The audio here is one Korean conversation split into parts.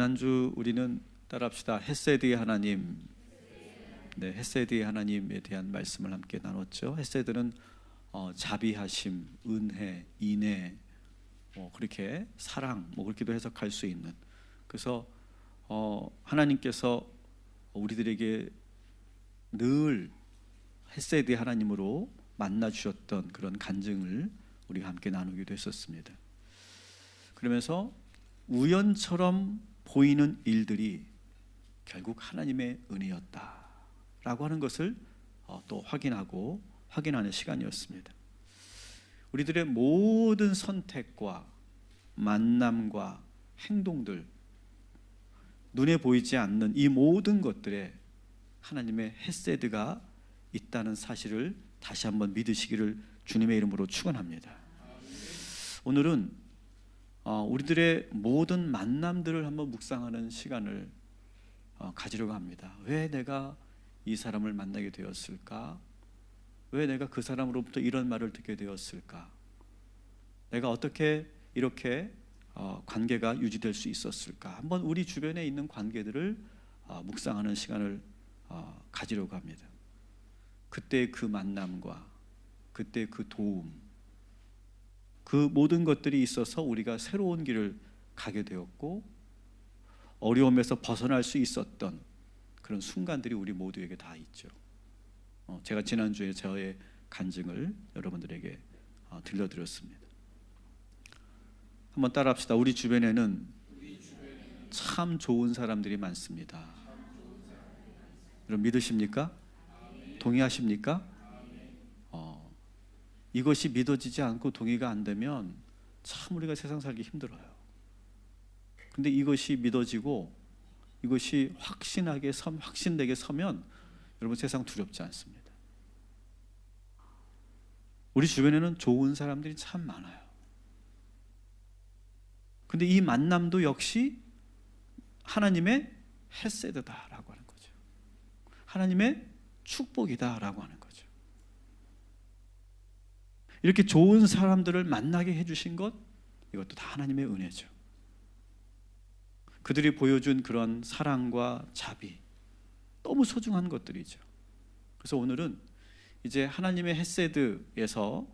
지난주 우리는 따라합시다. 헤세드의 하나님, 헤세드의 하나님에 대한 말씀을 함께 나눴죠. 헤세드는 자비하심, 은혜, 인애, 그렇게 사랑, 그렇게도 해석할 수 있는. 그래서 하나님께서 우리들에게 늘 헤세드의 하나님으로 만나 주셨던 그런 간증을 우리가 함께 나누기도 했었습니다. 그러면서 우연처럼 보이는 일들이 결국 하나님의 은혜였다라고 하는 것을 또 확인하는 시간이었습니다. 우리들의 모든 선택과 만남과 행동들, 눈에 보이지 않는 이 모든 것들에 하나님의 헤세드가 있다는 사실을 다시 한번 믿으시기를 주님의 이름으로 축원합니다. 오늘은 우리들의 모든 만남들을 한번 묵상하는 시간을 가지려고 합니다. 왜 내가 이 사람을 만나게 되었을까? 왜 내가 그 사람으로부터 이런 말을 듣게 되었을까? 내가 어떻게 이렇게 관계가 유지될 수 있었을까? 한번 우리 주변에 있는 관계들을 묵상하는 시간을 가지려고 합니다. 그때의 그 만남과 그때의 그 도움, 그 모든 것들이 있어서 우리가 새로운 길을 가게 되었고 어려움에서 벗어날 수 있었던 그런 순간들이 우리 모두에게 다 있죠. 제가 지난주에 저의 간증을 여러분들에게 들려드렸습니다. 한번 따라합시다. 우리 주변에는 참 좋은 사람들이 많습니다. 여러분 믿으십니까? 동의하십니까? 이것이 믿어지지 않고 동의가 안 되면 참 우리가 세상 살기 힘들어요. 근데 이것이 믿어지고 이것이 확신되게 서면 여러분 세상 두렵지 않습니다. 우리 주변에는 좋은 사람들이 참 많아요. 근데 이 만남도 역시 하나님의 헤세드다라고 하는 거죠. 하나님의 축복이다라고 하는 거죠. 이렇게 좋은 사람들을 만나게 해주신 것, 이것도 다 하나님의 은혜죠. 그들이 보여준 그런 사랑과 자비, 너무 소중한 것들이죠. 그래서 오늘은 이제 하나님의 헤세드에서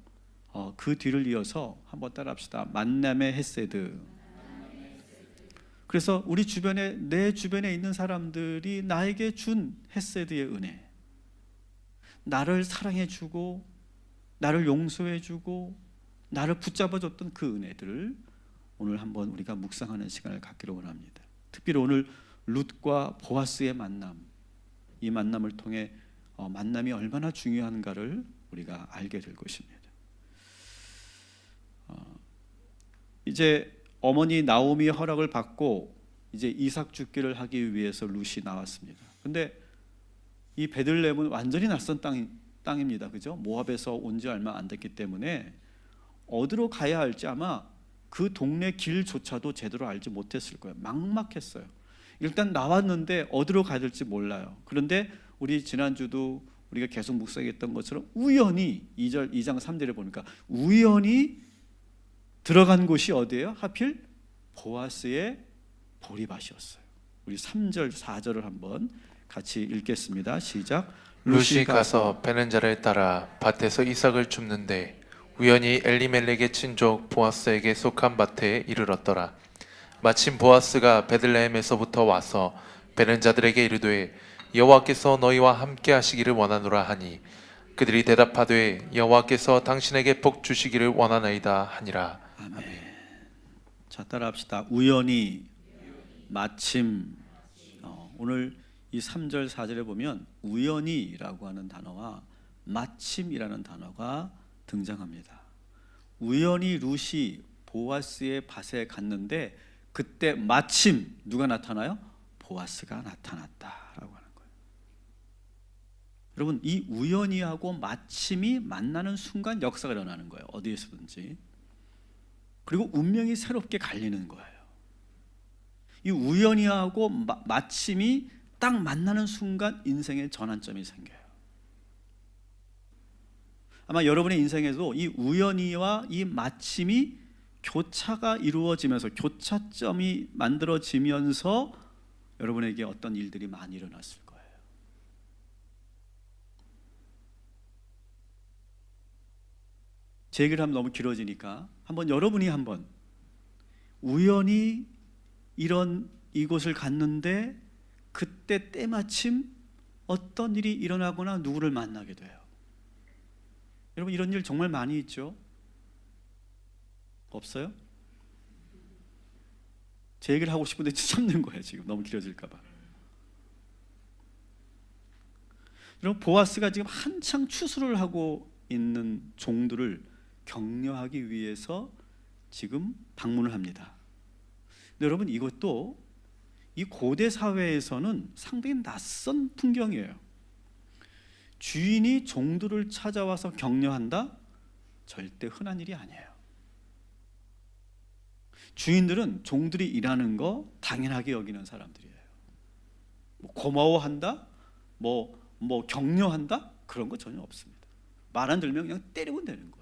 그 뒤를 이어서 한번 따라합시다. 만남의 헤세드. 그래서 우리 주변에, 내 주변에 있는 사람들이 나에게 준 헤세드의 은혜, 나를 사랑해주고 나를 용서해주고 나를 붙잡아줬던 그 은혜들을 오늘 한번 우리가 묵상하는 시간을 갖기를 원합니다. 특별히 오늘 룻과 보아스의 만남, 이 만남을 통해 만남이 얼마나 중요한가를 우리가 알게 될 것입니다. 이제 어머니 나오미의 허락을 받고 이제 이삭 죽기를 하기 위해서 룻이 나왔습니다. 근데 이 베들레헴은 완전히 낯선 땅입니다. 그죠? 모압에서 온 지 얼마 안 됐기 때문에 어디로 가야 할지 아마 그 동네 길조차도 제대로 알지 못했을 거예요. 막막했어요. 일단 나왔는데 어디로 가야 될지 몰라요. 그런데 우리 지난주도 우리가 계속 묵상했던 것처럼 우연히 2장 3절에 보니까 우연히 들어간 곳이 어디예요? 하필 보아스의 보리밭이었어요. 우리 3절 4절을 한번 같이 읽겠습니다. 시작. 룻이 가서 베는자를 따라 밭에서 이삭을 줍는데 우연히 엘리멜렉의 친족 보아스에게 속한 밭에 이르렀더라. 마침 보아스가 베들레헴에서부터 와서 베는자들에게 이르되 여호와께서 너희와 함께 하시기를 원하노라 하니 그들이 대답하되 여호와께서 당신에게 복 주시기를 원하나이다 하니라. 아멘. 자, 따라합시다. 우연히, 마침. 오늘 이 3절 4절에 보면 우연히라고 하는 단어와 마침이라는 단어가 등장합니다. 우연히 룻이 보아스의 밭에 갔는데 그때 마침 누가 나타나요? 보아스가 나타났다라고 하는 거예요. 여러분, 이 우연히하고 마침이 만나는 순간 역사가 일어나는 거예요. 어디에서든지. 그리고 운명이 새롭게 갈리는 거예요. 이 우연히하고 마침이 딱 만나는 순간 인생의 전환점이 생겨요. 아마 여러분의 인생에도 이 우연히와 이 마침이 교차가 이루어지면서 교차점이 만들어지면서 여러분에게 어떤 일들이 많이 일어났을 거예요. 제 얘기를 하면 너무 길어지니까 여러분이 한번 우연히 이곳을 갔는데 그때 때마침 어떤 일이 일어나거나 누구를 만나게 돼요. 여러분 이런 일 정말 많이 있죠? 없어요? 제 얘기를 하고 싶은데 참는 거예요. 지금 너무 길어질까 봐. 여러분 보아스가 지금 한창 추수를 하고 있는 종들을 격려하기 위해서 지금 방문을 합니다. 근데 여러분 이것도 이 고대 사회에서는 상당히 낯선 풍경이에요. 주인이 종들을 찾아와서 격려한다? 절대 흔한 일이 아니에요. 주인들은 종들이 일하는 거 당연하게 여기는 사람들이에요. 고마워한다? 격려한다? 그런 거 전혀 없습니다. 말 안 들으면 그냥 때리면 되는 거예요.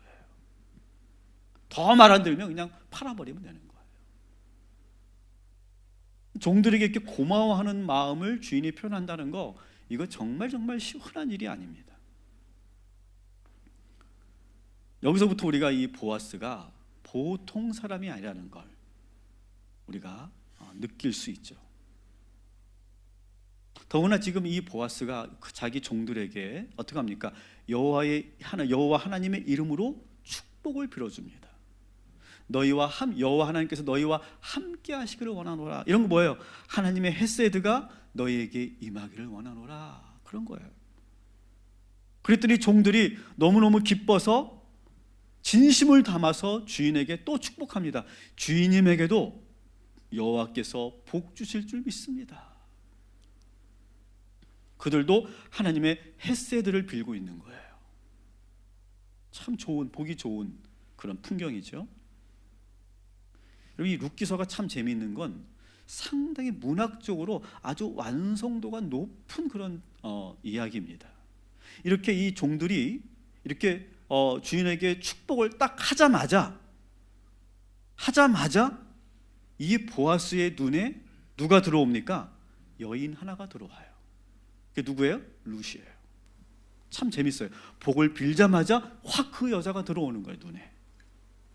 더 말 안 들으면 그냥 팔아버리면 되는 거예요. 종들에게 이렇게 고마워하는 마음을 주인이 표현한다는 거, 이거 정말 흔한 일이 아닙니다. 여기서부터 우리가 이 보아스가 보통 사람이 아니라는 걸 우리가 느낄 수 있죠. 더구나 지금 이 보아스가 자기 종들에게 어떻게 합니까? 여호와 하나님의 이름으로 축복을 빌어줍니다. 여호와 하나님께서 너희와 함께 하시기를 원하노라. 이런 거 뭐예요? 하나님의 헤세드가 너희에게 임하기를 원하노라. 그런 거예요. 그랬더니 종들이 너무너무 기뻐서 진심을 담아서 주인에게 또 축복합니다. 주인님에게도 여호와께서 복 주실 줄 믿습니다. 그들도 하나님의 헤세드를 빌고 있는 거예요. 참 보기 좋은 그런 풍경이죠. 이 룻기서가 참 재미있는 건 상당히 문학적으로 아주 완성도가 높은 그런 이야기입니다. 이렇게 이 종들이 이렇게 주인에게 축복을 딱 하자마자 이 보아스의 눈에 누가 들어옵니까? 여인 하나가 들어와요. 그게 누구예요? 룻이에요. 참 재밌어요. 복을 빌자마자 확 그 여자가 들어오는 거예요, 눈에.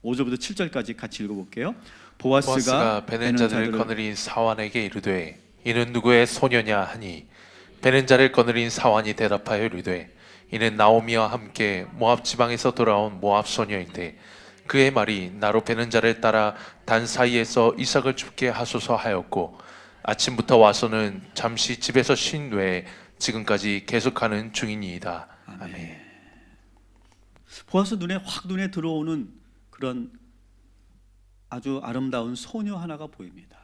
5절부터 7절까지 같이 읽어볼게요. 보아스가 베는 자들을 거느린 사환에게 이르되 이는 누구의 소녀냐 하니 베는 자를 거느린 사환이 대답하여 이르되 이는 나오미와 함께 모압 지방에서 돌아온 모압 소녀인데 그의 말이 나로 베는 자를 따라 단 사이에서 이삭을 죽게 하소서 하였고 아침부터 와서는 잠시 집에서 쉰 외에 지금까지 계속하는 중이니이다. 아멘. 보아스 눈에 들어오는 그런 아주 아름다운 소녀 하나가 보입니다.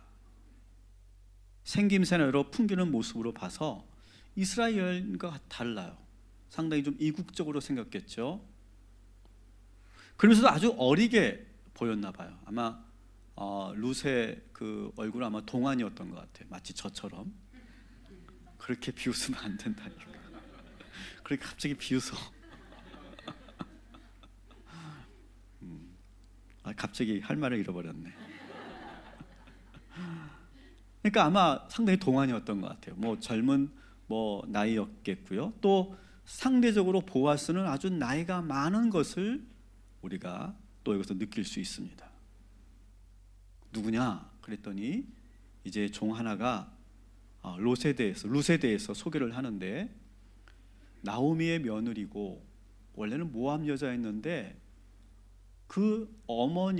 생김새나 여러 풍기는 모습으로 봐서 이스라엘과 달라요. 상당히 좀 이국적으로 생겼겠죠. 그러면서도 아주 어리게 보였나 봐요. 아마 룻의 그 얼굴은 아마 동안이었던 것 같아요. 마치 저처럼. 그렇게 비웃으면 안 된다니까. 그렇게 갑자기 비웃어. 갑자기 할 말을 잃어버렸네. 그러니까 아마 상당히 동안이었던 것 같아요. 젊은 나이였겠고요. 또 상대적으로 보아스는 아주 나이가 많은 것을 우리가 또 여기서 느낄 수 있습니다. 누구냐? 그랬더니 이제 종 하나가 룻에 대해서 소개를 하는데 나오미의 며느리고 원래는 모압 여자였는데 그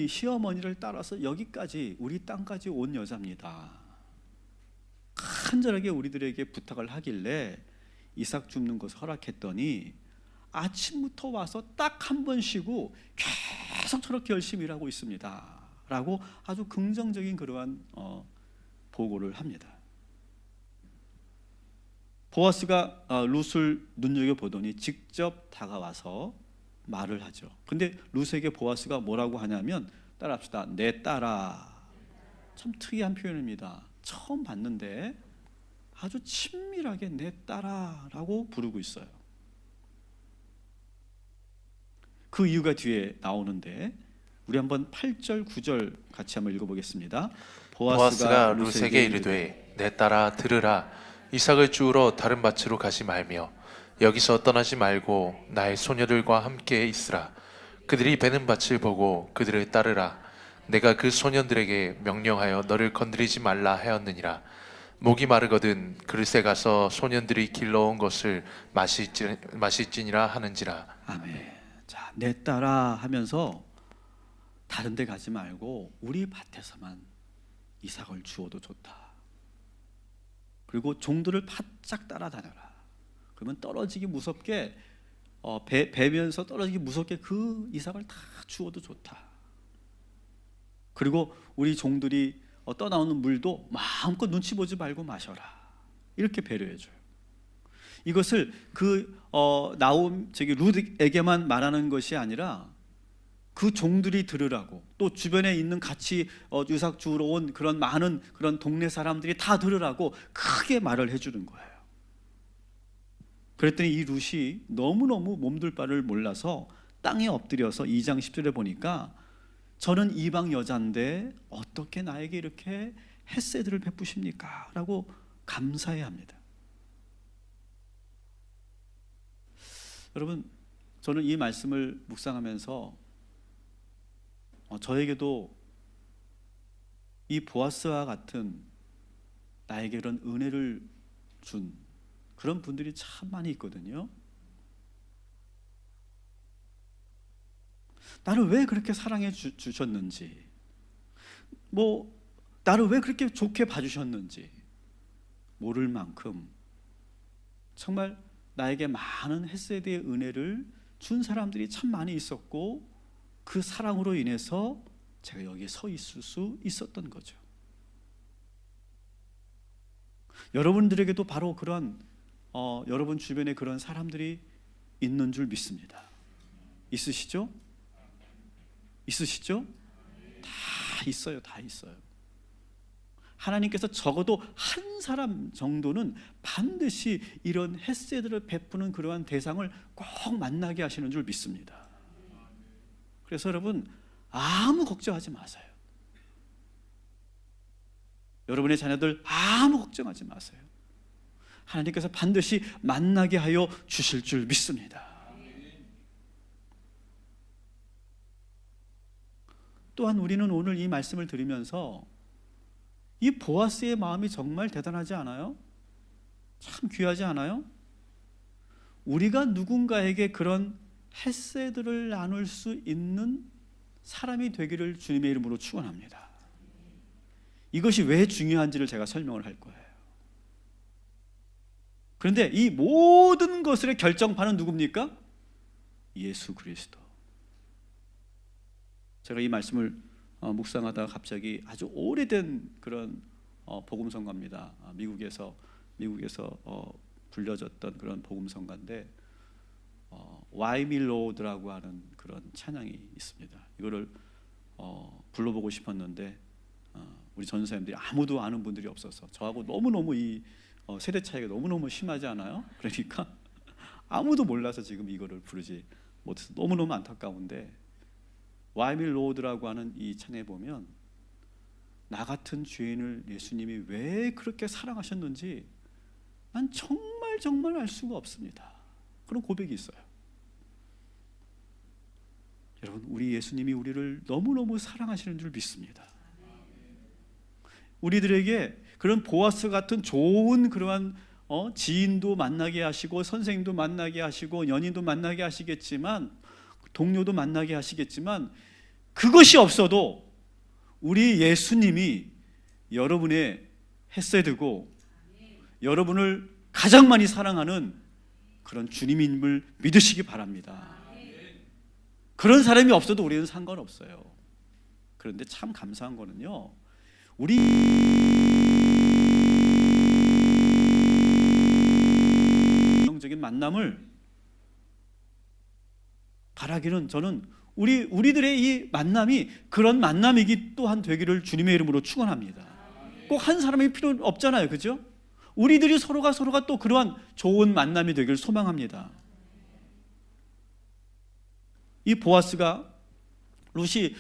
시어머니를 따라서 여기까지 우리 땅까지 온 여자입니다. 간절하게 우리들에게 부탁을 하길래 이삭 줍는 것을 허락했더니 아침부터 와서 딱 한 번 쉬고 계속 저렇게 열심히 일하고 있습니다 라고 아주 긍정적인 그러한 보고를 합니다. 보아스가 룻을 눈여겨보더니 직접 다가와서 말을 하죠. 근데 룻에게 보아스가 뭐라고 하냐면 따라합시다. 내 딸아. 참 특이한 표현입니다. 처음 봤는데 아주 친밀하게 내 딸아 라고 부르고 있어요. 그 이유가 뒤에 나오는데 우리 한번 8절 9절 같이 한번 읽어보겠습니다. 보아스가 룻에게 이르되 내 딸아 들으라. 이삭을 주우러 다른 밭으로 가지 말며 여기서 떠나지 말고 나의 소녀들과 함께 있으라. 그들이 베는 밭을 보고 그들을 따르라. 내가 그 소년들에게 명령하여 너를 건드리지 말라 하였느니라. 목이 마르거든 그릇에 가서 소년들이 길러온 것을 마실지니라 하는지라. 아멘. 자, 내 딸아 하면서 다른 데 가지 말고 우리 밭에서만 이삭을 주어도 좋다. 그리고 종들을 바짝 따라다녀라. 그러면 떨어지기 무섭게 베면서 떨어지기 무섭게 그 이삭을 다 주어도 좋다. 그리고 우리 종들이 떠나오는 물도 마음껏 눈치 보지 말고 마셔라. 이렇게 배려해줘요. 이것을 룻에게만 말하는 것이 아니라 그 종들이 들으라고, 또 주변에 있는 같이 유삭 주우러 온 그런 많은 그런 동네 사람들이 다 들으라고 크게 말을 해주는 거예요. 그랬더니 이 룻이 너무너무 몸둘 바를 몰라서 땅에 엎드려서 2장 10절에 보니까 저는 이방 여자인데 어떻게 나에게 이렇게 햇새들을 베푸십니까? 라고 감사해야 합니다. 여러분, 저는 이 말씀을 묵상하면서 저에게도 이 보아스와 같은 나에게 이런 은혜를 준 그런 분들이 참 많이 있거든요. 나를 왜 그렇게 사랑해 주셨는지, 나를 왜 그렇게 좋게 봐주셨는지 모를 만큼 정말 나에게 많은 햇세대의 은혜를 준 사람들이 참 많이 있었고, 그 사랑으로 인해서 제가 여기에 서 있을 수 있었던 거죠. 여러분들에게도 바로 그런 여러분 주변에 그런 사람들이 있는 줄 믿습니다. 있으시죠? 있으시죠? 다 있어요. 다 있어요. 하나님께서 적어도 한 사람 정도는 반드시 이런 햇새들을 베푸는 그러한 대상을 꼭 만나게 하시는 줄 믿습니다. 그래서 여러분, 아무 걱정하지 마세요. 여러분의 자녀들 아무 걱정하지 마세요. 하나님께서 반드시 만나게 하여 주실 줄 믿습니다. 또한 우리는 오늘 이 말씀을 들으면서 이 보아스의 마음이 정말 대단하지 않아요? 참 귀하지 않아요? 우리가 누군가에게 그런 햇새들을 나눌 수 있는 사람이 되기를 주님의 이름으로 축원합니다. 이것이 왜 중요한지를 제가 설명을 할 거예요. 그런데 이 모든 것의 결정판은 누굽니까? 예수 그리스도. 제가 이 말씀을 묵상하다가 갑자기 아주 오래된 그런 복음성가입니다. 미국에서 불려졌던 그런 복음성가인데 Why Me Lord라고 하는 그런 찬양이 있습니다. 이거를 불러보고 싶었는데 우리 전사님들이 아무도 아는 분들이 없어서 저하고 너무너무 이 세대 차이가 너무너무 심하지 않아요? 그러니까 아무도 몰라서 지금 이거를 부르지 못해서 너무너무 안타까운데, Why Me Lord라고 하는 이 찬에 보면 나 같은 죄인을 예수님이 왜 그렇게 사랑하셨는지 난 정말 알 수가 없습니다. 그런 고백이 있어요. 여러분, 우리 예수님이 우리를 너무너무 사랑하시는 줄 믿습니다. 우리들에게 그런 보아스 같은 좋은 그러한 지인도 만나게 하시고, 선생님도 만나게 하시고, 연인도 만나게 하시겠지만, 동료도 만나게 하시겠지만, 그것이 없어도 우리 예수님이 여러분의 햇새되고 여러분을 가장 많이 사랑하는 그런 주님임을 믿으시기 바랍니다. 그런 사람이 없어도 우리는 상관없어요. 그런데 참 감사한 거는요, 우리 적인 만남을 바라기는, 저는 우리들의 이 만남이 그런 만남이기 또한 되기를 주님의 이름으로 축원합니다. 꼭 한 사람이 필요 없잖아요, 그죠? 우리들이 서로가 또 그러한 좋은 만남이 되기를 소망합니다. 이 보아스가 룻이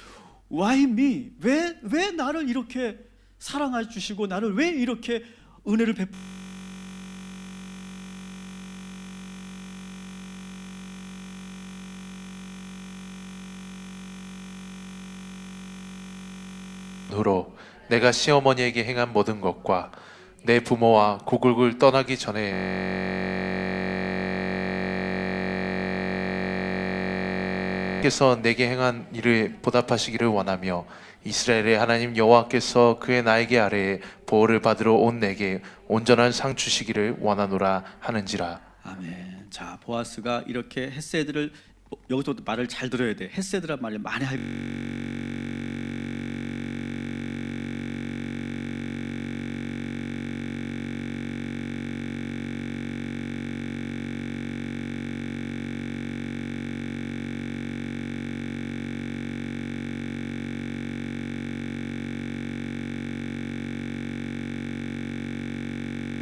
Why me? 왜 나를 이렇게 사랑해 주시고 나를 왜 이렇게 은혜를 후로 내가 시어머니에게 행한 모든 것과 내 부모와 고국을 떠나기 전에 께서 내게 행한 일을 보답하시기를 원하며 이스라엘의 하나님 여호와께서 그의 나에게 아래에 보호를 받으러 온 내게 온전한 상 주시기를 원하노라 하는지라. 아멘. 자, 보아스가 이렇게 헤세드를, 여기서 말을 잘 들어야 돼. 헤세드란 말을 많이 하고,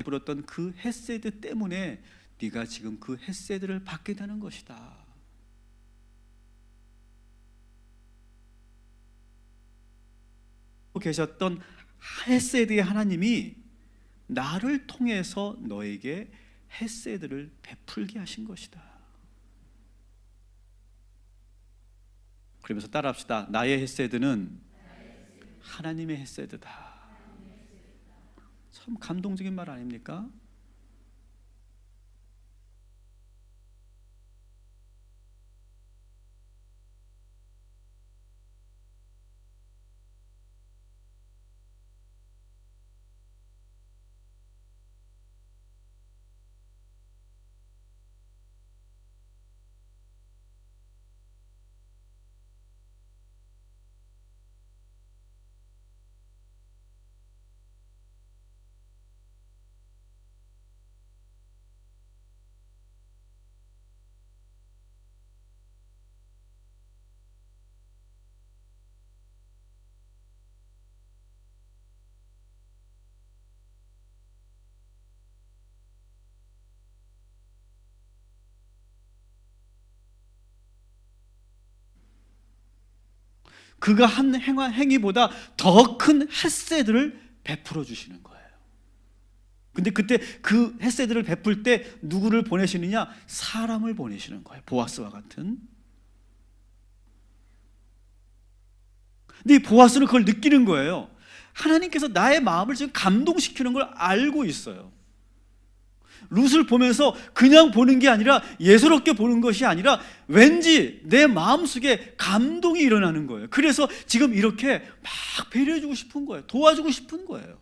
부렸던 그 헤세드 때문에 네가 지금 그 헤세드를 받게 되는 것이다. 계셨던 헤세드의 하나님이 나를 통해서 너에게 헤세드를 베풀게 하신 것이다. 그러면서 따라합시다. 나의 헤세드는 하나님의 헤세드다. 참 감동적인 말 아닙니까? 그가 한 행위보다 더 큰 헤세드를 베풀어 주시는 거예요. 근데 그때 그 헤세드를 베풀 때 누구를 보내시느냐? 사람을 보내시는 거예요. 보아스와 같은. 근데 이 보아스는 그걸 느끼는 거예요. 하나님께서 나의 마음을 지금 감동시키는 걸 알고 있어요. 룻을 보면서 그냥 보는 게 아니라, 예사롭게 보는 것이 아니라 왠지 내 마음속에 감동이 일어나는 거예요. 그래서 지금 이렇게 막 배려해주고 싶은 거예요. 도와주고 싶은 거예요.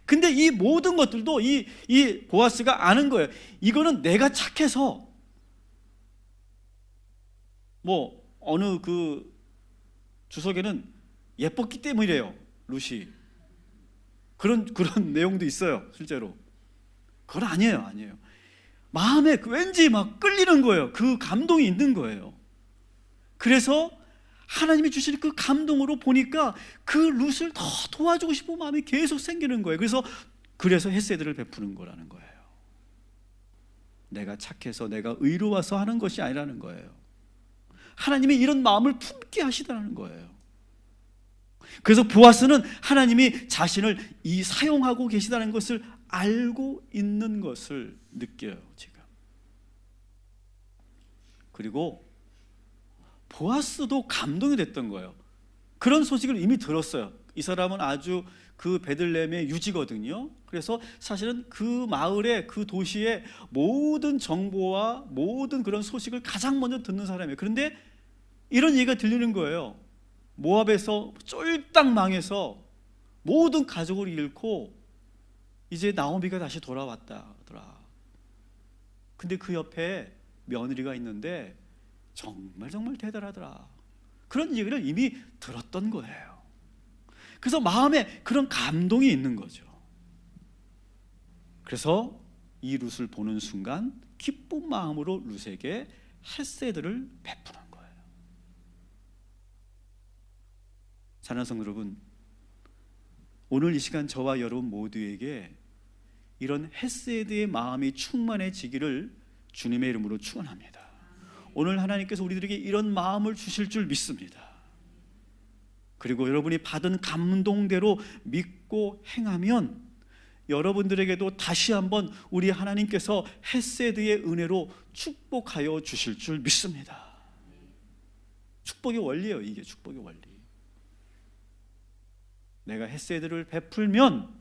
근데 이 모든 것들도 이 보아스가 아는 거예요. 이거는 내가 착해서, 뭐 어느 그 주석에는 예뻤기 때문이래요. 룻이. 그런 내용도 있어요. 실제로. 그건 아니에요. 마음에 왠지 막 끌리는 거예요. 그 감동이 있는 거예요. 그래서 하나님이 주시는 그 감동으로 보니까 그 룻을 더 도와주고 싶은 마음이 계속 생기는 거예요. 그래서 헤세드를 베푸는 거라는 거예요. 내가 착해서, 내가 의로워서 하는 것이 아니라는 거예요. 하나님이 이런 마음을 품게 하시다는 거예요. 그래서 보아스는 하나님이 자신을 사용하고 계시다는 것을 알고 있는 것을 느껴요, 지금. 그리고 보아스도 감동이 됐던 거예요. 그런 소식을 이미 들었어요. 이 사람은 아주 그 베들레헴의 유지거든요. 그래서 사실은 그 마을에, 그 도시의 모든 정보와 모든 그런 소식을 가장 먼저 듣는 사람이에요. 그런데 이런 얘기가 들리는 거예요. 모압에서 쫄딱 망해서 모든 가족을 잃고 이제 나오미가 다시 돌아왔다더라. 근데 그 옆에 며느리가 있는데 정말 대단하더라. 그런 얘기를 이미 들었던 거예요. 그래서 마음에 그런 감동이 있는 거죠. 그래서 이 룻을 보는 순간 기쁜 마음으로 룻에게 헤세드를 베푸는 거예요. 사랑하는 성도 여러분, 오늘 이 시간 저와 여러분 모두에게 이런 헤세드의 마음이 충만해지기를 주님의 이름으로 축원합니다. 오늘 하나님께서 우리들에게 이런 마음을 주실 줄 믿습니다. 그리고 여러분이 받은 감동대로 믿고 행하면 여러분들에게도 다시 한번 우리 하나님께서 헤세드의 은혜로 축복하여 주실 줄 믿습니다. 축복의 원리예요. 이게 축복의 원리. 내가 헤세드를 베풀면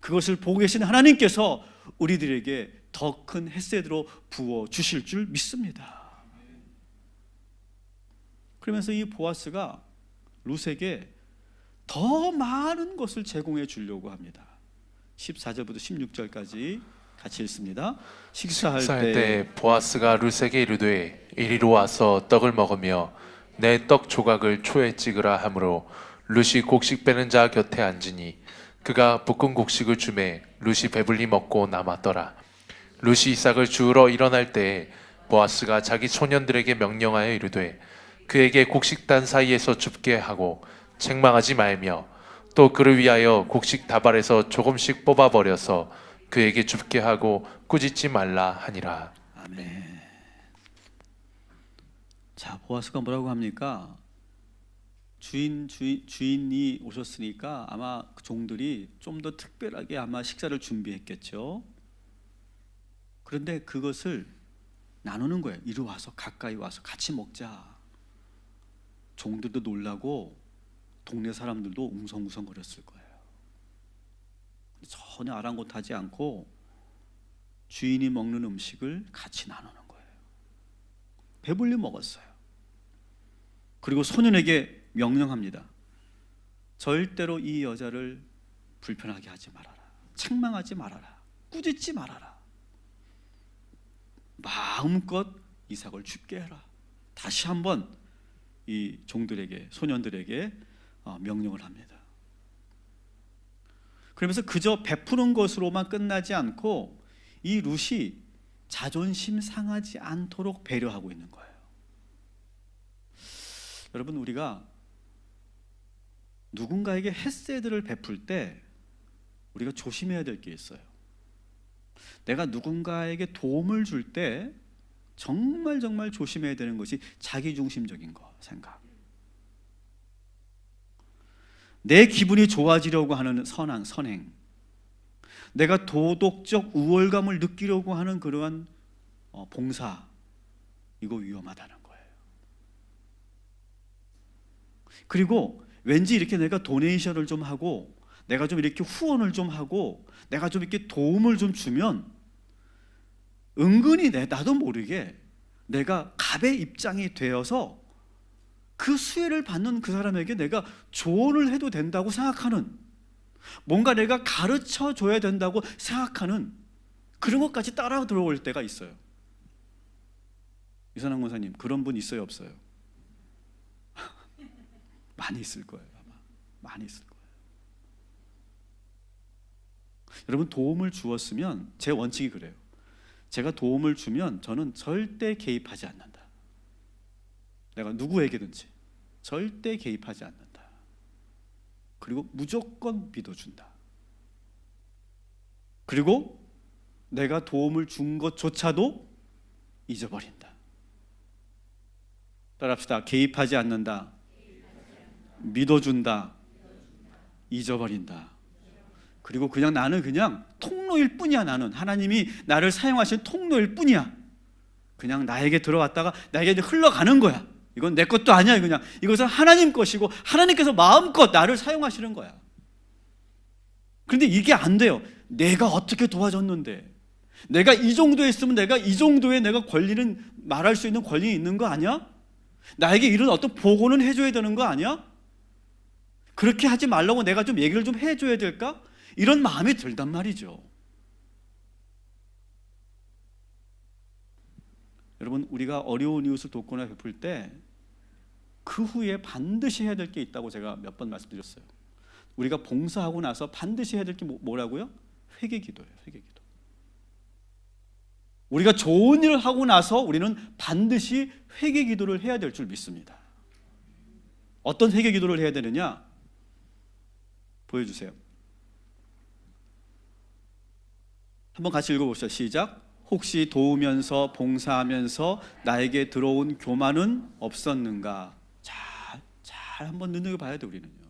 그것을 보고 계신 하나님께서 우리들에게 더 큰 헤세드로 부어 주실 줄 믿습니다. 그러면서 이 보아스가 룻에게 더 많은 것을 제공해 주려고 합니다. 14절부터 16절까지 같이 읽습니다. 식사할 때 보아스가 룻에게 이르되 이리로 와서 떡을 먹으며 내 떡 조각을 초에 찍으라 하므로 룻이 곡식 빼는 자 곁에 앉으니 그가 볶은 곡식을 주매 룻이 배불리 먹고 남았더라. 룻이 이삭을 주우러 일어날 때에 보아스가 자기 소년들에게 명령하여 이르되 그에게 곡식단 사이에서 줍게 하고 책망하지 말며 또 그를 위하여 곡식 다발에서 조금씩 뽑아버려서 그에게 줍게 하고 꾸짖지 말라 하니라. 아멘. 자, 보아스가 뭐라고 합니까? 주인이 오셨으니까 아마 그 종들이 좀 더 특별하게 아마 식사를 준비했겠죠. 그런데 그것을 나누는 거예요. 이리 와서 가까이 와서 같이 먹자. 종들도 놀라고 동네 사람들도 웅성웅성거렸을 거예요. 전혀 아랑곳하지 않고 주인이 먹는 음식을 같이 나누는 거예요. 배불리 먹었어요. 그리고 소년에게 명령합니다. 절대로 이 여자를 불편하게 하지 말아라. 책망하지 말아라. 꾸짖지 말아라. 마음껏 이삭을 죽게 해라. 다시 한번 이 종들에게, 소년들에게 명령을 합니다. 그러면서 그저 베푸는 것으로만 끝나지 않고 이 룻이 자존심 상하지 않도록 배려하고 있는 거예요. 여러분, 우리가 누군가에게 헤세드를 베풀 때 우리가 조심해야 될 게 있어요. 내가 누군가에게 도움을 줄 때 정말 조심해야 되는 것이 자기중심적인 거 생각. 내 기분이 좋아지려고 하는 선행, 내가 도덕적 우월감을 느끼려고 하는 그러한 봉사, 이거 위험하다는 거예요. 그리고 왠지 이렇게 내가 도네이션을 좀 하고 내가 좀 이렇게 후원을 좀 하고 내가 좀 이렇게 도움을 좀 주면 은근히 나도 모르게 내가 갑의 입장이 되어서 그 수혜를 받는 그 사람에게 내가 조언을 해도 된다고 생각하는, 뭔가 내가 가르쳐 줘야 된다고 생각하는 그런 것까지 따라 들어올 때가 있어요. 이선환 권사님, 그런 분 있어요, 없어요? 많이 있을 거예요. 아마 많이 있을 거예요. 여러분, 도움을 주었으면 제 원칙이 그래요. 제가 도움을 주면 저는 절대 개입하지 않는다. 내가 누구에게든지 절대 개입하지 않는다. 그리고 무조건 믿어준다. 그리고 내가 도움을 준 것조차도 잊어버린다. 따라합시다. 개입하지 않는다, 믿어준다, 잊어버린다. 그리고 그냥 나는 그냥 통로일 뿐이야. 나는 하나님이 나를 사용하신 통로일 뿐이야. 그냥 나에게 들어왔다가 나에게 이제 흘러가는 거야. 이건 내 것도 아니야. 그냥 이것은 하나님 것이고 하나님께서 마음껏 나를 사용하시는 거야. 그런데 이게 안 돼요. 내가 어떻게 도와줬는데, 내가 이 정도에 있으면 내가 이 정도의 내가 권리는, 말할 수 있는 권리가 있는 거 아니야? 나에게 이런 어떤 보고는 해줘야 되는 거 아니야? 그렇게 하지 말라고 내가 좀 얘기를 좀 해줘야 될까? 이런 마음이 들단 말이죠. 여러분, 우리가 어려운 이웃을 돕거나 베풀 때 그 후에 반드시 해야 될 게 있다고 제가 몇 번 말씀드렸어요. 우리가 봉사하고 나서 반드시 해야 될 게 뭐라고요? 회개기도예요. 회개기도. 우리가 좋은 일을 하고 나서 우리는 반드시 회개기도를 해야 될 줄 믿습니다. 어떤 회개기도를 해야 되느냐? 보여주세요. 한번 같이 읽어봅시다. 시작. 혹시 도우면서 봉사하면서 나에게 들어온 교만은 없었는가? 잘 잘 한번 눈여겨봐야 돼 우리는요.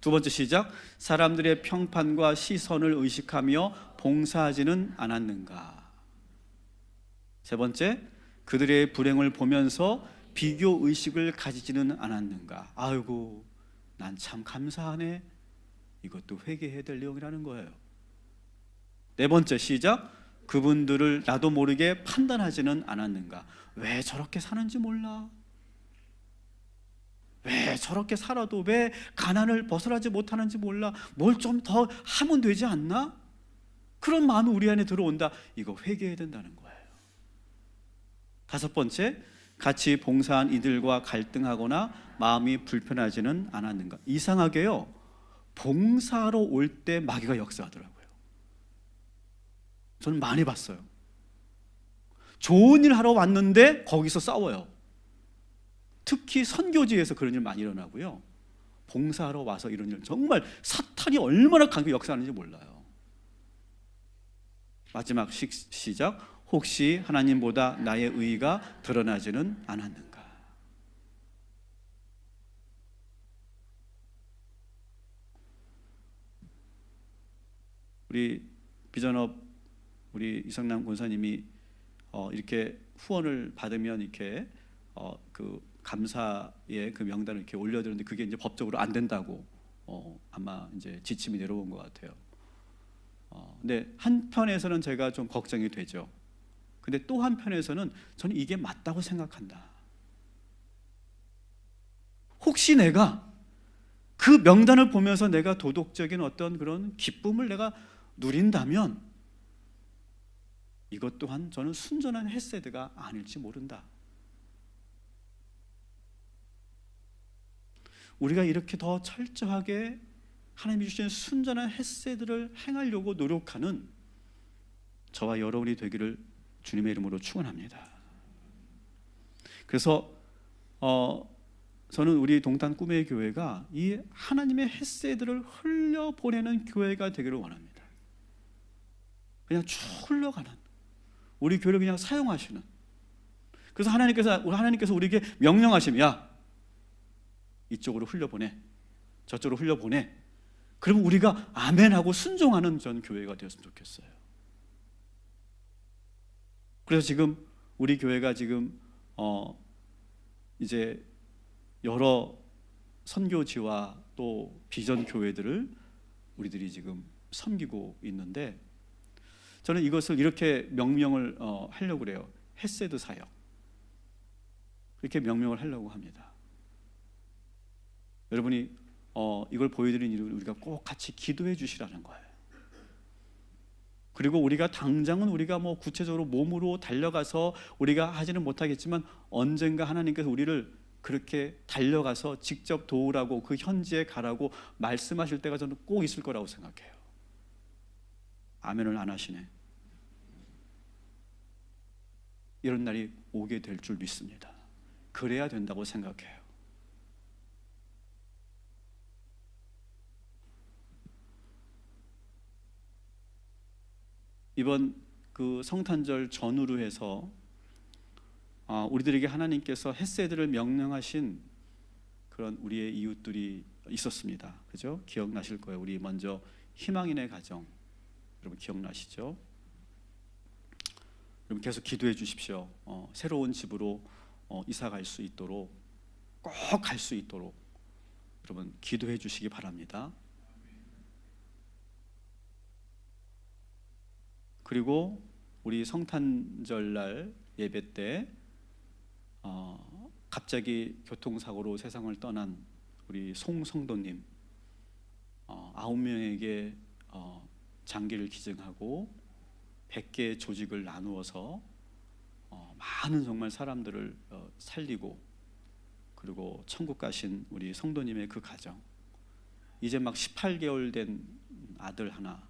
두 번째 시작. 사람들의 평판과 시선을 의식하며 봉사하지는 않았는가. 세 번째, 그들의 불행을 보면서 비교 의식을 가지지는 않았는가. 아이고, 난 참 감사하네. 이것도 회개해야 될 내용이라는 거예요. 네 번째 시작. 그분들을 나도 모르게 판단하지는 않았는가. 왜 저렇게 사는지 몰라. 왜 저렇게 살아도 왜 가난을 벗어나지 못하는지 몰라. 뭘 좀 더 하면 되지 않나? 그런 마음이 우리 안에 들어온다. 이거 회개해야 된다는 거예요. 다섯 번째, 같이 봉사한 이들과 갈등하거나 마음이 불편하지는 않았는가. 이상하게요, 봉사하러 올 때 마귀가 역사하더라고요. 저는 많이 봤어요. 좋은 일 하러 왔는데 거기서 싸워요. 특히 선교지에서 그런 일 많이 일어나고요. 봉사하러 와서 이런 일, 정말 사탄이 얼마나 강하게 역사하는지 몰라요. 마지막 시작. 혹시 하나님보다 나의 의의가 드러나지는 않았는가. 우리 비전업 우리 이성남 권사님이 이렇게 후원을 받으면 이렇게 그 감사의 그 명단을 이렇게 올려드렸는데 그게 이제 법적으로 안 된다고 아마 이제 지침이 내려온 것 같아요. 근데 한편에서는 제가 좀 걱정이 되죠. 근데 또 한편에서는 저는 이게 맞다고 생각한다. 혹시 내가 그 명단을 보면서 내가 도덕적인 어떤 그런 기쁨을 내가 누린다면 이것 또한 저는 순전한 헤세드가 아닐지 모른다. 우리가 이렇게 더 철저하게 하나님이 주신 순전한 헤세드를 행하려고 노력하는 저와 여러분이 되기를 주님의 이름으로 축원합니다. 그래서 저는 우리 동탄 꿈의 교회가 이 하나님의 헤세드를 흘려보내는 교회가 되기를 원합니다. 그냥 쭉 흘러가는, 우리 교회를 그냥 사용하시는. 그래서 하나님께서 우리에게 명령하시면, 야, 이쪽으로 흘려보내, 저쪽으로 흘려보내. 그러면 우리가 아멘하고 순종하는 전 교회가 되었으면 좋겠어요. 그래서 지금 우리 교회가 지금 이제 여러 선교지와 또 비전 교회들을 우리들이 지금 섬기고 있는데, 저는 이것을 이렇게 명명을 하려고 그래요. 헤세드 사역, 이렇게 명명을 하려고 합니다. 여러분이 이걸 보여드리는 일을 우리가 꼭 같이 기도해 주시라는 거예요. 그리고 우리가 당장은 우리가 뭐 구체적으로 몸으로 달려가서 우리가 하지는 못하겠지만 언젠가 하나님께서 우리를 그렇게 달려가서 직접 도우라고, 그 현지에 가라고 말씀하실 때가 저는 꼭 있을 거라고 생각해요. 아멘을 안 하시네. 이런 날이 오게 될 줄 믿습니다. 그래야 된다고 생각해요. 이번 그 성탄절 전후로 해서 우리들에게 하나님께서 헤세드를 명령하신 그런 우리의 이웃들이 있었습니다. 그죠? 기억나실 거예요. 우리 먼저 희망인의 가정, 여러분 기억나시죠? 여러분 계속 기도해 주십시오. 새로운 집으로 이사 갈 수 있도록, 꼭 갈 수 있도록 여러분 기도해 주시기 바랍니다. 그리고 우리 성탄절날 예배 때 갑자기 교통사고로 세상을 떠난 우리 송성도님 9명에게 장기를 기증하고 100개의 조직을 나누어서 많은 정말 사람들을 살리고 그리고 천국 가신 우리 성도님의 그 가정, 이제 막 18개월 된 아들 하나,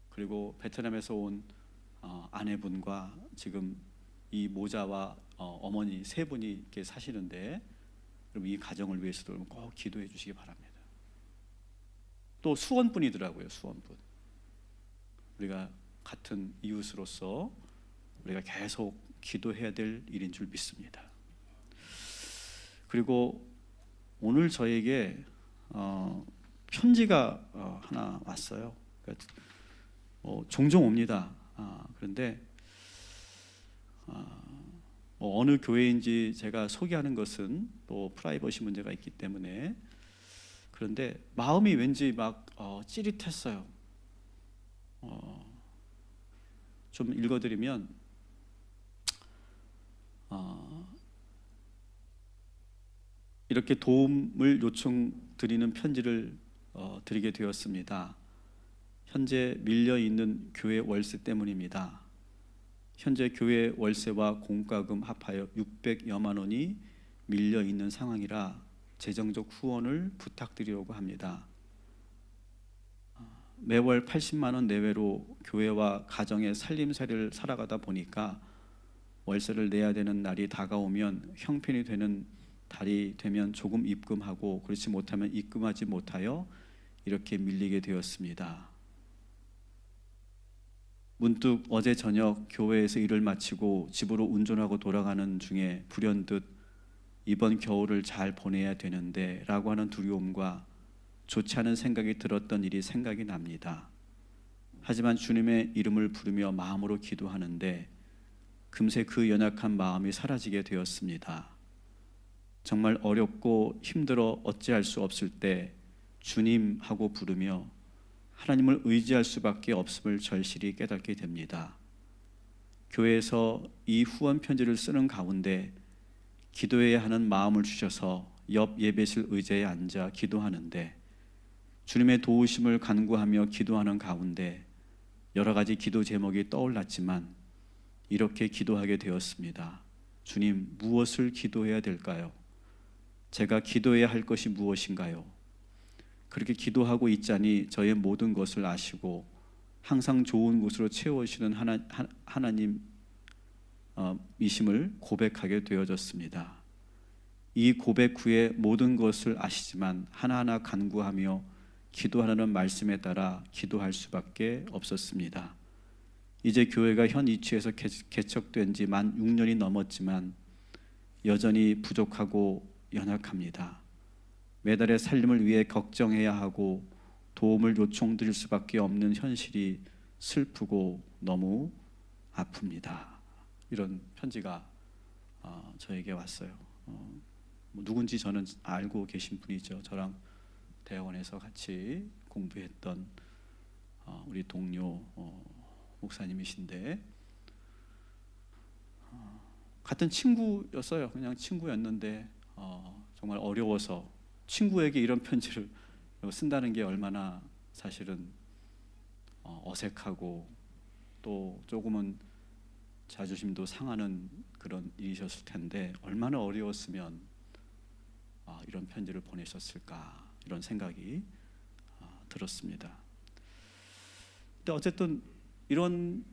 그리고 베트남에서 온 아내분과 지금 이 모자와 어머니 세 분이 이렇게 사시는데, 그럼 이 가정을 위해서도 꼭 기도해 주시기 바랍니다. 또 수원분이더라고요. 수원분. 우리가 같은 이웃으로서 우리가 계속 기도해야 될 일인 줄 믿습니다. 그리고 오늘 저에게 편지가 하나 왔어요. 그러니까 종종 옵니다. 그런데 어느 교회인지 제가 소개하는 것은 또 프라이버시 문제가 있기 때문에, 그런데 마음이 왠지 막 찌릿했어요. 좀 읽어드리면 이렇게 도움을 요청드리는 편지를 드리게 되었습니다. 현재 밀려있는 교회 월세 때문입니다. 현재 교회 월세와 공과금 합하여 600여만 원이 밀려있는 상황이라 재정적 후원을 부탁드리려고 합니다. 매월 80만 원 내외로 교회와 가정의 살림살이를 살아가다 보니까 월세를 내야 되는 날이 다가오면 형편이 되는 달이 되면 조금 입금하고, 그렇지 못하면 입금하지 못하여 이렇게 밀리게 되었습니다. 문득 어제 저녁 교회에서 일을 마치고 집으로 운전하고 돌아가는 중에 불현듯 이번 겨울을 잘 보내야 되는데 라고 하는 두려움과 좋지 않은 생각이 들었던 일이 생각이 납니다. 하지만 주님의 이름을 부르며 마음으로 기도하는데 금세 그 연약한 마음이 사라지게 되었습니다. 정말 어렵고 힘들어 어찌할 수 없을 때 주님 하고 부르며 하나님을 의지할 수밖에 없음을 절실히 깨닫게 됩니다. 교회에서 이 후원 편지를 쓰는 가운데 기도해야 하는 마음을 주셔서 옆 예배실 의자에 앉아 기도하는데, 주님의 도우심을 간구하며 기도하는 가운데 여러 가지 기도 제목이 떠올랐지만 이렇게 기도하게 되었습니다. 주님, 무엇을 기도해야 될까요? 제가 기도해야 할 것이 무엇인가요? 그렇게 기도하고 있자니 저의 모든 것을 아시고 항상 좋은 곳으로 채워주시는 하나님 이심을 고백하게 되어졌습니다. 이 고백 후에 모든 것을 아시지만 하나하나 간구하며 기도하라는 말씀에 따라 기도할 수밖에 없었습니다. 이제 교회가 현 위치에서 개척된 지 만 6년이 넘었지만 여전히 부족하고 연약합니다. 매달의 살림을 위해 걱정해야 하고 도움을 요청드릴 수밖에 없는 현실이 슬프고 너무 아픕니다. 이런 편지가 저에게 왔어요. 누군지 저는 알고 계신 분이죠. 저랑 대학원에서 같이 공부했던 우리 동료 목사님이신데, 같은 친구였어요. 그냥 친구였는데 정말 어려워서 친구에게 이런 편지를 쓴다는 게 얼마나 사실은 어색하고 또 조금은 자존심도 상하는 그런 일이셨을 텐데, 얼마나 어려웠으면 이런 편지를 보내셨을까, 이런 생각이 들었습니다. 근데 어쨌든 이런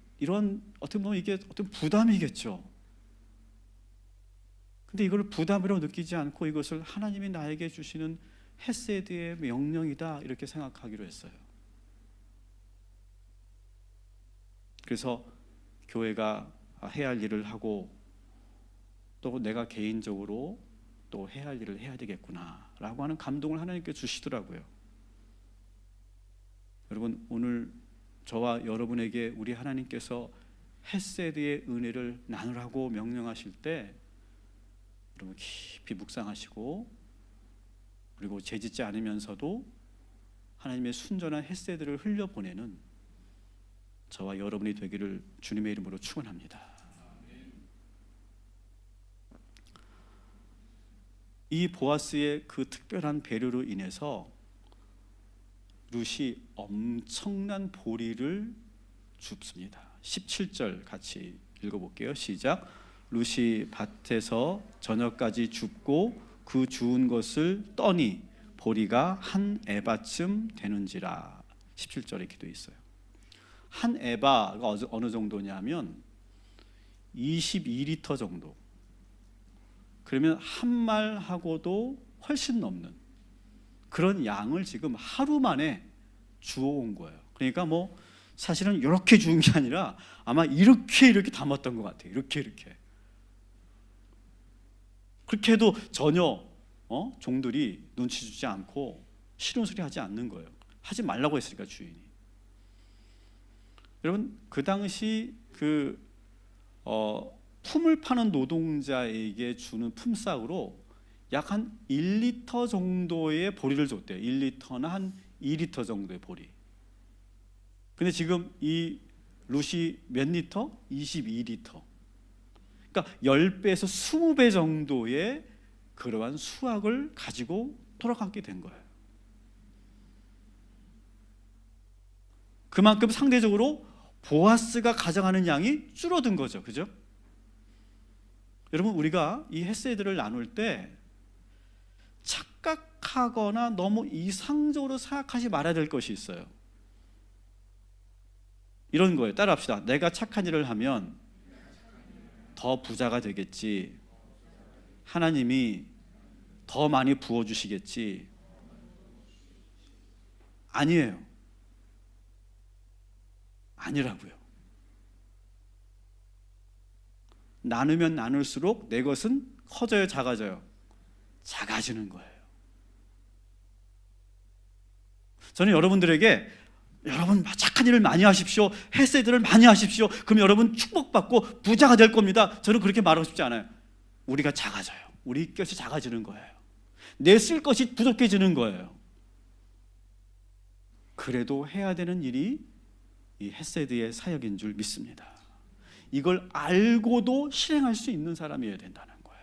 어떻게 보면 이게 어떤 부담이겠죠. 근데 이걸 부담으로 느끼지 않고 이것을 하나님이 나에게 주시는 헤세드의 명령이다, 이렇게 생각하기로 했어요. 그래서 교회가 해야 할 일을 하고 또 내가 개인적으로 또 해야 할 일을 해야 되겠구나 라고 하는 감동을 하나님께 주시더라고요. 여러분, 오늘 저와 여러분에게 우리 하나님께서 헤세드의 은혜를 나누라고 명령하실 때 여러분 깊이 묵상하시고, 그리고 죄짓지 않으면서도 하나님의 순전한 헤세드를 흘려보내는 저와 여러분이 되기를 주님의 이름으로 축원합니다. 이 보아스의 그 특별한 배려로 인해서 룻이 엄청난 보리를 줍습니다. 17절 같이 읽어볼게요. 시작. 룻이 밭에서 저녁까지 줍고 그 주운 것을 떠니 보리가 한 에바쯤 되는지라. 17절에 기도에 있어요. 한 에바가 어느 정도냐면 22리터 정도. 그러면 한 말하고도 훨씬 넘는 그런 양을 지금 하루 만에 주워온 거예요. 그러니까 뭐 사실은 이렇게 주운 게 아니라 아마 이렇게 담았던 것 같아요. 이렇게 그렇게 해도 전혀 종들이 눈치 주지 않고 싫은 소리 하지 않는 거예요. 하지 말라고 했으니까 주인이. 여러분 그 당시 품을 파는 노동자에게 주는 품삯으로 약 한 1리터 정도의 보리를 줬대요. 1리터나 한 2리터 정도의 보리. 근데 지금 이 룻이 몇 리터? 22리터. 그러니까 10배에서 20배 정도의 그러한 수확을 가지고 돌아가게 된 거예요. 그만큼 상대적으로 보아스가 가져가는 양이 줄어든 거죠. 그죠? 여러분 우리가 이 헤세드를 나눌 때 착각하거나 너무 이상적으로 생각하지 말아야 될 것이 있어요. 이런 거예요. 따라합시다. 내가 착한 일을 하면 더 부자가 되겠지. 하나님이 더 많이 부어주시겠지. 아니에요. 아니라고요. 나누면 나눌수록 내 것은 커져요, 작아져요? 작아지는 거예요. 저는 여러분들에게 여러분 착한 일을 많이 하십시오. 헤세드를 많이 하십시오. 그럼 여러분 축복받고 부자가 될 겁니다. 저는 그렇게 말하고 싶지 않아요. 우리가 작아져요. 우리 것이 작아지는 거예요. 내 쓸 것이 부족해지는 거예요. 그래도 해야 되는 일이 이 헤세드의 사역인 줄 믿습니다. 이걸 알고도 실행할 수 있는 사람이어야 된다는 거예요.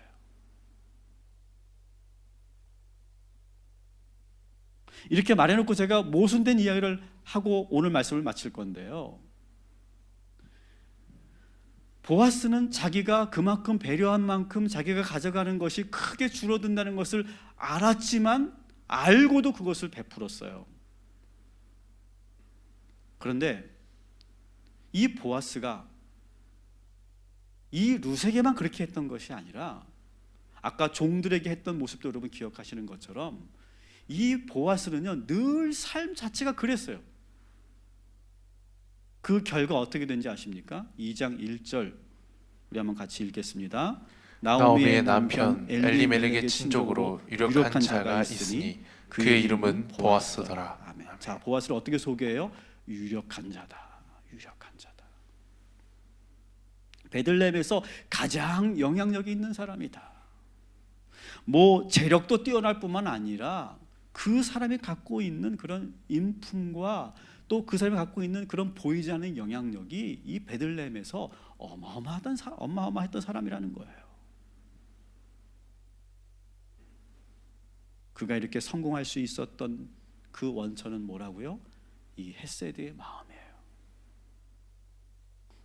이렇게 말해놓고 제가 모순된 이야기를 하고 오늘 말씀을 마칠 건데요. 보아스는 자기가 그만큼 배려한 만큼 자기가 가져가는 것이 크게 줄어든다는 것을 알았지만 알고도 그것을 베풀었어요. 그런데 이 보아스가 이 룻에게만 그렇게 했던 것이 아니라 아까 종들에게 했던 모습도 여러분 기억하시는 것처럼 이 보아스는요 늘 삶 자체가 그랬어요. 그 결과 어떻게 된지 아십니까? 2장 1절 우리 한번 같이 읽겠습니다. 나오미의 남편 엘리멜렉의 친족으로 유력한 자가 있으니 그의 이름은 보아스더라. 아멘. 자, 보아스를 어떻게 소개해요? 유력한 자다. 유력한 자다. 베들레헴에서 가장 영향력이 있는 사람이다. 뭐 재력도 뛰어날 뿐만 아니라 그 사람이 갖고 있는 그런 인품과 또 그 사람이 갖고 있는 그런 보이지 않는 영향력이 이 베들레헴에서 어마어마했던 사람이라는 거예요. 그가 이렇게 성공할 수 있었던 그 원천은 뭐라고요? 이 헤세드의 마음이에요.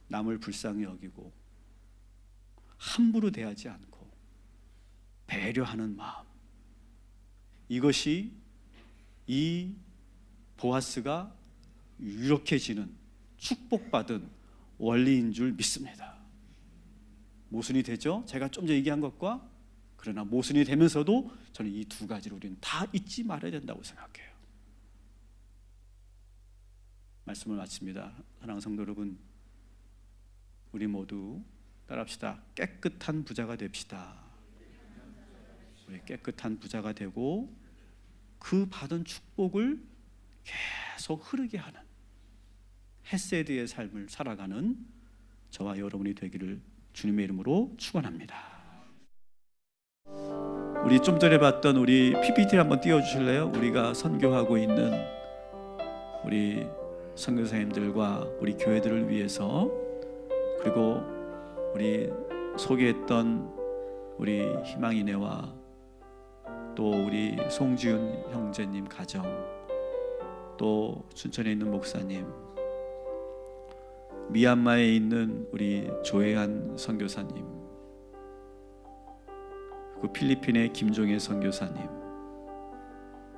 남을 불쌍히 여기고 함부로 대하지 않고 배려하는 마음. 이것이 이 보아스가 유력해지는 축복받은 원리인 줄 믿습니다. 모순이 되죠? 제가 좀 전에 얘기한 것과 그러나 모순이 되면서도 저는 이 두 가지를 우리는 다 잊지 말아야 된다고 생각해요. 말씀을 마칩니다. 사랑하는 성도 여러분, 우리 모두 따라합시다. 깨끗한 부자가 됩시다. 우리 깨끗한 부자가 되고 그 받은 축복을 계속 흐르게 하는 헤세드의 삶을 살아가는 저와 여러분이 되기를 주님의 이름으로 축원합니다. 우리 좀 전에 봤던 우리 PPT를 한번 띄워주실래요? 우리가 선교하고 있는 우리 선교사님들과 우리 교회들을 위해서, 그리고 우리 소개했던 우리 희망이네와 또 우리 송지훈 형제님 가정, 또 춘천에 있는 목사님, 미얀마에 있는 우리 조혜한 선교사님, 그 필리핀의 김종혜 선교사님,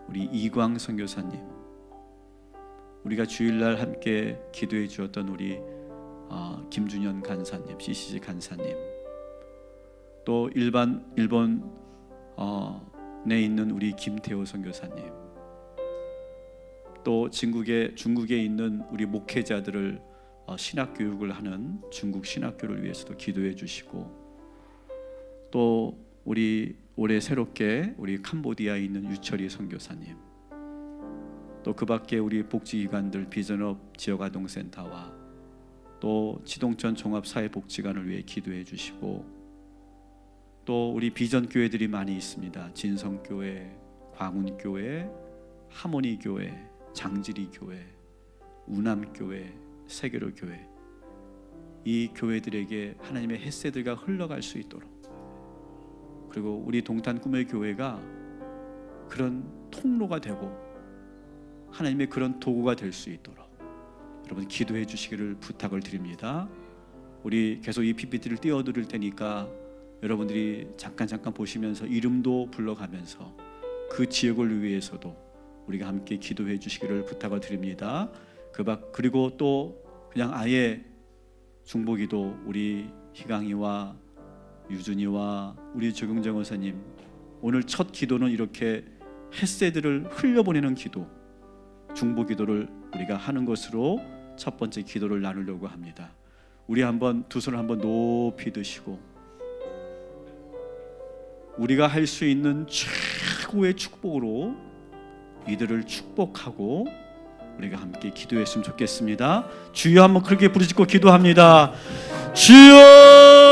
우리 이광 선교사님, 우리가 주일날 함께 기도해 주었던 우리 김준현 간사님, CCG 간사님, 또 일본에 있는 우리 김태호 선교사님, 또 중국에 있는 우리 목회자들을 신학 교육을 하는 중국 신학교를 위해서도 기도해 주시고, 또 우리 올해 새롭게 우리 캄보디아에 있는 유철희 선교사님, 또 그 밖에 우리 복지기관들 비전업 지역아동센터와 또 지동천 종합사회복지관을 위해 기도해 주시고, 또 우리 비전교회들이 많이 있습니다. 진성교회, 광운교회, 하모니교회, 장지리교회, 우남교회, 세계로교회, 이 교회들에게 하나님의 햇새들과 흘러갈 수 있도록, 그리고 우리 동탄 꿈의 교회가 그런 통로가 되고 하나님의 그런 도구가 될 수 있도록 여러분 기도해 주시기를 부탁을 드립니다. 우리 계속 이 PPT를 띄워드릴 테니까 여러분들이 잠깐 보시면서 이름도 불러가면서 그 지역을 위해서도 우리가 함께 기도해 주시기를 부탁을 드립니다. 그리고 또 그냥 아예 중보기도, 우리 희강이와 유준이와 우리 조경정 원사님, 오늘 첫 기도는 이렇게 햇새들을 흘려보내는 기도, 중보기도를 우리가 하는 것으로 첫 번째 기도를 나누려고 합니다. 우리 한번 두 손을 한번 높이 드시고 우리가 할 수 있는 최고의 축복으로 이들을 축복하고 우리가 함께 기도했으면 좋겠습니다. 주여 한번 그렇게 부르짖고 기도합니다. 주여!